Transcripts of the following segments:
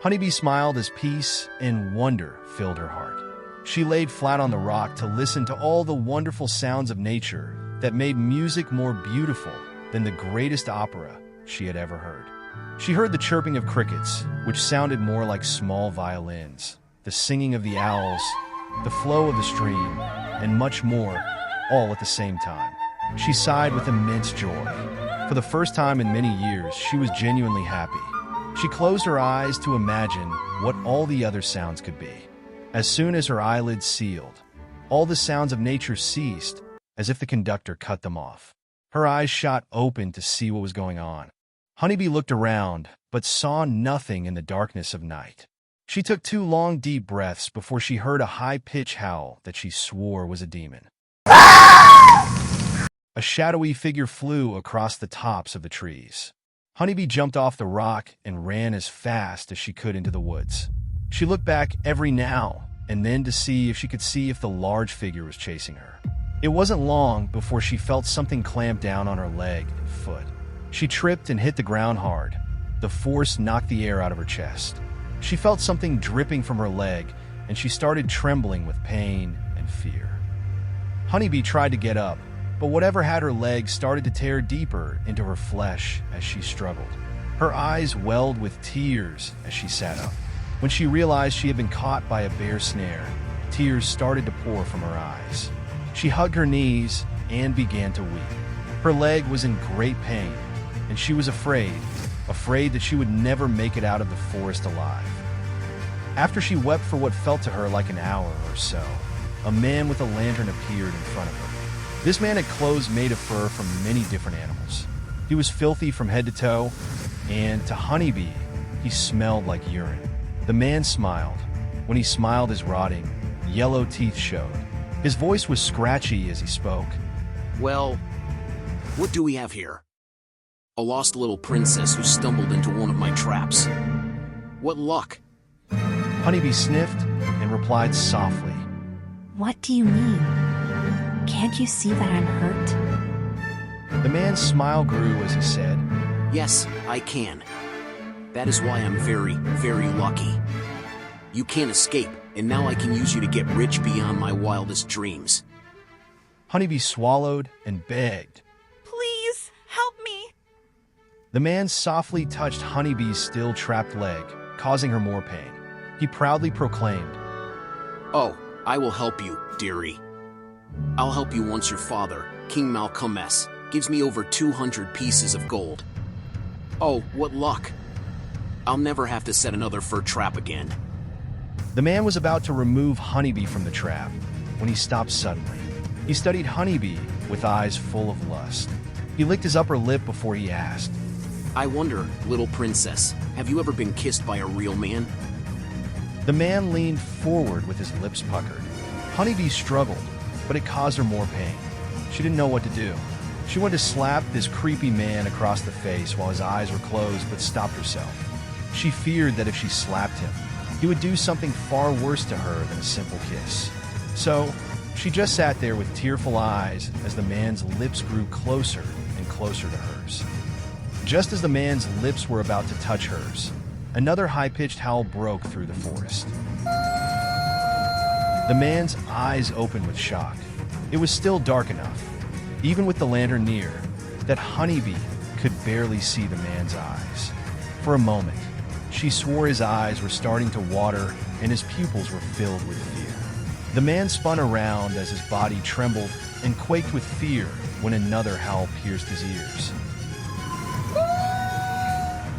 Honeybee smiled as peace and wonder filled her heart. She laid flat on the rock to listen to all the wonderful sounds of nature that made music more beautiful than the greatest opera she had ever heard. She heard the chirping of crickets, which sounded more like small violins, the singing of the owls, the flow of the stream, and much more, all at the same time. She sighed with immense joy. For the first time in many years, she was genuinely happy. She closed her eyes to imagine what all the other sounds could be. As soon as her eyelids sealed, all the sounds of nature ceased, as if the conductor cut them off. Her eyes shot open to see what was going on. Honeybee looked around, but saw nothing in the darkness of night. She took 2 long, deep breaths before she heard a high-pitched howl that she swore was a demon. A shadowy figure flew across the tops of the trees. Honeybee jumped off the rock and ran as fast as she could into the woods. She looked back every now and then to see if the large figure was chasing her. It wasn't long before she felt something clamp down on her leg and foot. She tripped and hit the ground hard. The force knocked the air out of her chest. She felt something dripping from her leg, and she started trembling with pain and fear. Honeybee tried to get up, but whatever had her leg started to tear deeper into her flesh as she struggled. Her eyes welled with tears as she sat up. When she realized she had been caught by a bear snare, tears started to pour from her eyes. She hugged her knees and began to weep. Her leg was in great pain, and she was afraid that she would never make it out of the forest alive. After she wept for what felt to her like an hour or so, a man with a lantern appeared in front of her. This man had clothes made of fur from many different animals. He was filthy from head to toe, and to Honeybee, he smelled like urine. The man smiled. When he smiled, his rotting, yellow teeth showed. His voice was scratchy as he spoke. Well, what do we have here? A lost little princess who stumbled into one of my traps. What luck! Honeybee sniffed and replied softly. What do you mean? Can't you see that I'm hurt? The man's smile grew as he said, Yes, I can. That is why I'm very, very lucky. You can't escape, and now I can use you to get rich beyond my wildest dreams. Honeybee swallowed and begged. Please, help me. The man softly touched Honeybee's still trapped leg, causing her more pain. He proudly proclaimed, Oh, I will help you, dearie. I'll help you once your father, King Malcolm S., gives me over 200 pieces of gold. Oh, what luck! I'll never have to set another fur trap again. The man was about to remove Honeybee from the trap when he stopped suddenly. He studied Honeybee with eyes full of lust. He licked his upper lip before he asked, I wonder, little princess, have you ever been kissed by a real man? The man leaned forward with his lips puckered. Honeybee struggled, but it caused her more pain. She didn't know what to do. She wanted to slap this creepy man across the face while his eyes were closed, but stopped herself. She feared that if she slapped him, he would do something far worse to her than a simple kiss. So, she just sat there with tearful eyes as the man's lips grew closer and closer to hers. Just as the man's lips were about to touch hers, another high-pitched howl broke through the forest. The man's eyes opened with shock. It was still dark enough, even with the lantern near, that Honeybee could barely see the man's eyes. For a moment, she swore his eyes were starting to water and his pupils were filled with fear. The man spun around as his body trembled and quaked with fear when another howl pierced his ears.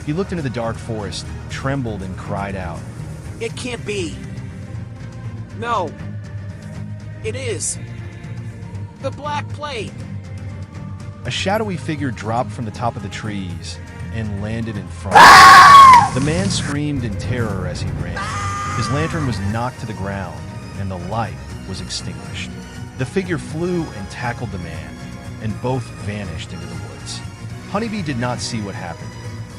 He looked into the dark forest, trembled, and cried out. It can't be. No. It is. The Black Plague. A shadowy figure dropped from the top of the trees and landed in front. The man screamed in terror as he ran. His lantern was knocked to the ground, and the light was extinguished. The figure flew and tackled the man, and both vanished into the woods. Honeybee did not see what happened,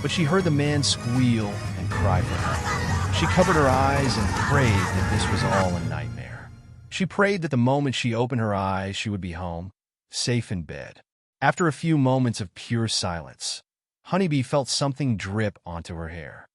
but she heard the man squeal and cry for help. She covered her eyes and prayed that this was all a nightmare. She prayed that the moment she opened her eyes, she would be home, safe in bed. After a few moments of pure silence, Honeybee felt something drip onto her hair.